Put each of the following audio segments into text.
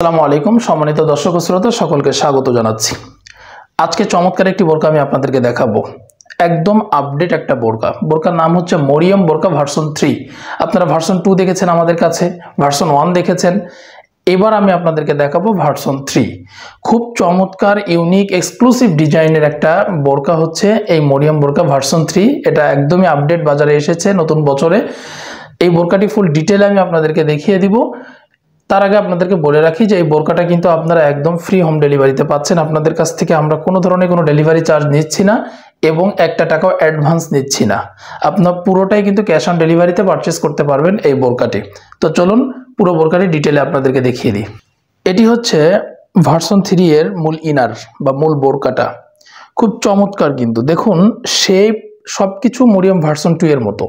আসসালামু আলাইকুম সম্মানিত দর্শক ও শ্রোতা সকলকে স্বাগত জানাচ্ছি। আজকে চমৎকার একটি বোরকা আমি আপনাদেরকে দেখাবো। একদম আপডেট একটা বোরকার নাম হচ্ছে মরিয়ম বোরকা ভার্সন 3। আপনারা ভার্সন 2 দেখেছেন, আমাদের কাছে ভার্সন 1 দেখেছেন। এবার আমি আপনাদেরকে দেখাবো ভার্সন 3। খুব চমৎকার ইউনিক এক্সক্লুসিভ ডিজাইনের একটা বোরকা হচ্ছে এই মরিয়ম বোরকা ভার্সন 3। এটা একদমই আপডেট বাজারে এসেছে নতুন বছরে। এই বোরকাটি ফুল ডিটেইলে আমি আপনাদেরকে দেখিয়ে দিব। তার আগে আপনাদেরকে বলে রাখি যে এই বোরকাটা কিন্তু আপনারা একদম ফ্রি হোম ডেলিভারিতে পাচ্ছেন। আপনাদের কাছ থেকে আমরা কোনো ধরনের কোনো ডেলিভারি চার্জ নিচ্ছি না এবং একটা টাকাও অ্যাডভান্স নিচ্ছি না। আপনার পুরোটাই কিন্তু ক্যাশ অন ডেলিভারিতে পারচেস করতে পারবেন এই বোরকাটি। তো চলুন পুরো বোরকাটি ডিটেলে আপনাদেরকে দেখিয়ে দিই। এটি হচ্ছে ভার্সন 3 এর মূল ইনার বা মূল বোরকাটা। খুব চমৎকার, কিন্তু দেখুন শেপ সবকিছু মরিয়ম ভার্সন 2 এর মতো।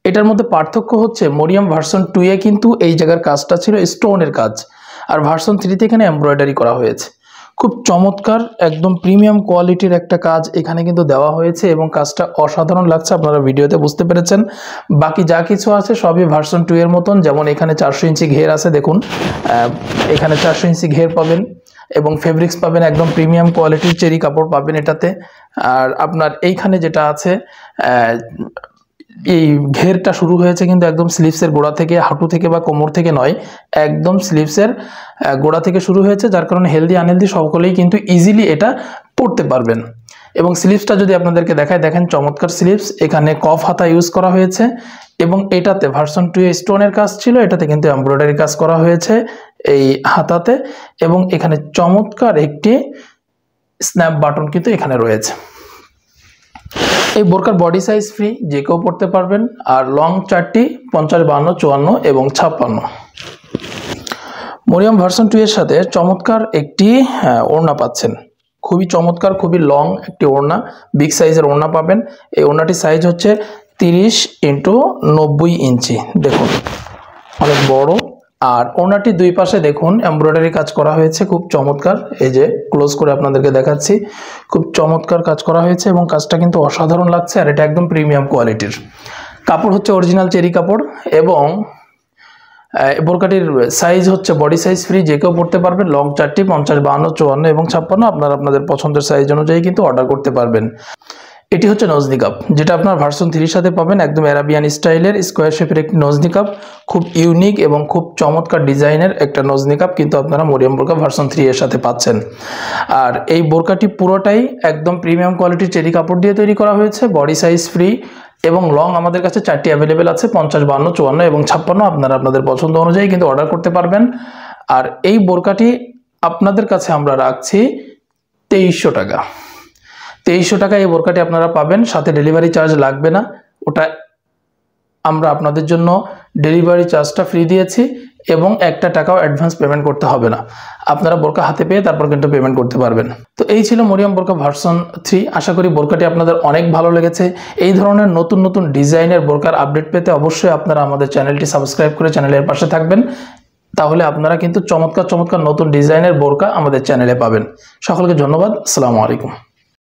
এটার মধ্যে পার্থক্য হচ্ছে মরিয়ম ভার্সন 2 এ কিন্তু এই জায়গার কাজটা ছিল স্টোনের কাজ, আর ভার্সন 3 তে এখানে এমব্রয়ডারি করা হয়েছে। খুব চমৎকার একদম প্রিমিয়াম কোয়ালিটির একটা কাজ এখানে কিন্তু দেওয়া হয়েছে এবং কাজটা অসাধারণ লাগছে, আপনারা ভিডিওতে বুঝতে পেরেছেন। বাকি যা কিছু আছে সবই ভার্সন 2 এর মতন। যেমন এখানে 400 ইঞ্চি ঘের আছে, দেখুন এখানে 400 ইঞ্চি ঘের পাবেন এবং ফেব্রিক্স পাবেন একদম প্রিমিয়াম কোয়ালিটির চেরি কাপড় পাবেন এটাতে। আর আপনার এইখানে যেটা আছে এই ঘেরটা শুরু হয়েছে কিন্তু একদম স্লিভসের গোড়া থেকে, হাঁটু থেকে বা কোমর থেকে নয়, একদম স্লিভসের গোড়া থেকে শুরু হয়েছে, যার কারণে হেলদি আনহেলদি সকলেই কিন্তু ইজিলি এটা পরতে পারবেন। এবং স্লিভসটা যদি আপনাদেরকে দেখায়, দেখেন চমৎকার স্লিভস, এখানে কফ হাতা ইউজ করা হয়েছে এবং এটাতে ভার্সন 2 এ স্টোনের কাজ ছিল, এটাতে কিন্তু এমব্রয়ডারি কাজ করা হয়েছে এই হাতাতে। এবং এখানে চমৎকার একটি স্ন্যাপ বাটন কিন্তু এখানে রয়েছে। এই বোরকার বডি সাইজ ফ্রি, যে কেউ পড়তে পারবেন। আর লং চারটি 50, 52, 54 এবং 56। মরিয়ম ভার্সন 2 এর সাথে চমৎকার একটি ওড়না পাচ্ছেন। খুবই চমৎকার, খুবই লং একটি ওড়না, বিগ সাইজের ওড়না পাবেন। এই ওড়নাটির সাইজ হচ্ছে 30 × 90 ইঞ্চি। দেখুন অনেক বড়। আর ওড়নাটির দুই পাশে দেখুন এমব্রয়ডারি কাজ করা হয়েছে, খুব চমৎকার। এই যে ক্লোজ করে আপনাদেরকে দেখাচ্ছি, খুব চমৎকার কাজ করা হয়েছে এবং কাজটা কিন্তু অসাধারণ লাগছে। আর এটা একদম প্রিমিয়াম কোয়ালিটির কাপড়, হচ্ছে অরিজিনাল চেরি কাপড়। এবং বোরকাটির সাইজ হচ্ছে বডি সাইজ ফ্রি, যে কেউ পড়তে পারবেন। লং চারটি 50, 52, 54 এবং 56 আপনারা আপনাদের পছন্দের সাইজ অনুযায়ী কিন্তু অর্ডার করতে পারবেন। এটি হচ্ছে নোজ নিকাব, যেটা আপনার ভার্সন 3 সাথে পাবেন। একদম অ্যারাবিয়ান স্টাইলের স্কোয়ার শেপের একটি নোজ নিকাব, খুব ইউনিক এবং খুব চমৎকার ডিজাইনের একটা নোজ নিকাব কিন্তু আপনারা মরিয়ম বোরকা ভার্সন 3 এর সাথে পাচ্ছেন। আর এই বোরকাটি পুরোটাই একদম প্রিমিয়াম কোয়ালিটির চেরি কাপড় দিয়ে তৈরি করা হয়েছে, বডি সাইজ ফ্রি এবং লং আমাদের কাছে 4টি অ্যাভেলেবেল আছে, 50, 52, 54 এবং 56। আপনারা আপনাদের পছন্দ অনুযায়ী কিন্তু অর্ডার করতে পারবেন। আর এই বোরকাটি আপনাদের কাছে আমরা রাখছি 2300 টাকা। 2300 টাকায় এই বোরকাটি আপনারা পাবেন, সাথে ডেলিভারি চার্জ লাগবে না। ওটা আমরা আপনাদের জন্য ডেলিভারি চার্জটা ফ্রি দিয়েছি এবং একটা টাকাও অ্যাডভান্স পেমেন্ট করতে হবে না। আপনারা বোরকা হাতে পেয়ে তারপর কিন্তু পেমেন্ট করতে পারবেন। তো এই ছিল মরিয়ম বোরকা ভার্সন 3। আশা করি বোরকাটি আপনাদের অনেক ভালো লেগেছে। এই ধরনের নতুন নতুন ডিজাইনের বোরকার আপডেট পেতে অবশ্যই আপনারা আমাদের চ্যানেলটি সাবস্ক্রাইব করে চ্যানেলের পাশে থাকবেন। তাহলে আপনারা কিন্তু চমৎকার চমৎকার নতুন ডিজাইনের বোরকা আমাদের চ্যানেলে পাবেন। সকলকে ধন্যবাদ। আসসালামু আলাইকুম।